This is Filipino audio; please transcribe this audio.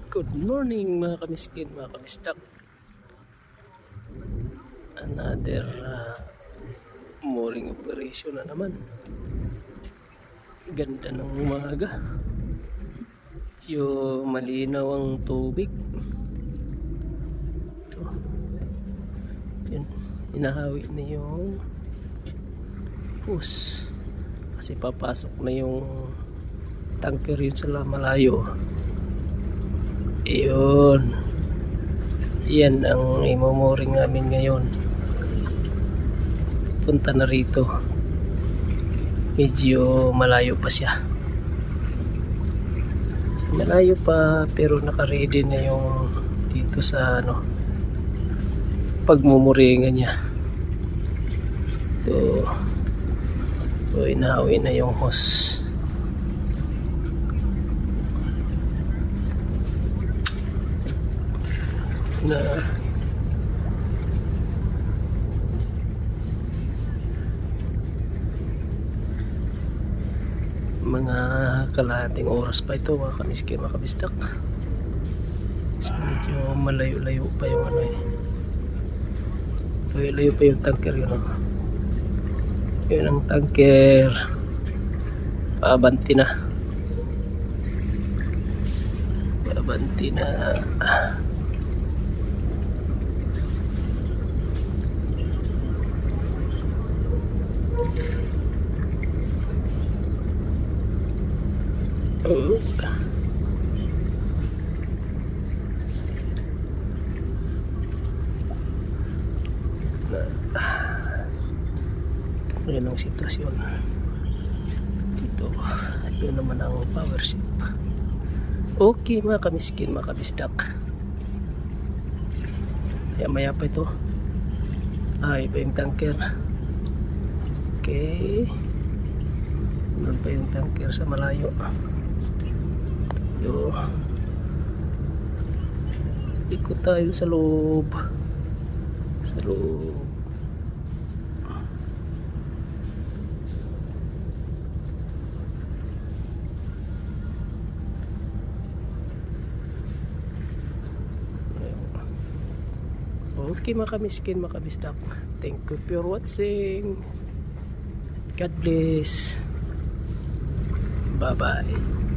Good morning mga kamiskin, mga kamistak. Another morning operation na naman. Ganda ng umaga. Medyo malinaw ang tubig. Ito. Yun, inahawi na yung hose. Kasi papasok na yung tanker yun sa malayo. Iyon. Yan ang imomoring namin ngayon. Punta na rito. Medyo malayo pa siya. So, malayo pa pero naka-ready na yung dito sa pagmumuringan niya. So inahawi na yung hose. Na mga kalahating oras pa ito mga kamiskin, mga kabistak. So, medyo malayo-layo pa yung layo-layo pa yung tanker yun. Yun ang tanker. Pabanti na. Pabanti na. Yan ang sitwasyon dito. Yun naman ang power ship. Okay mga kamiskin, mga kabisdak. Maya pa ito. Iba yung tanker. Okay, doon pa yung tanker sa malayo. Ikot tayo sa loob. Okay mga kamiskin, mga kabisdak. Thank you for watching. God bless. Bye bye.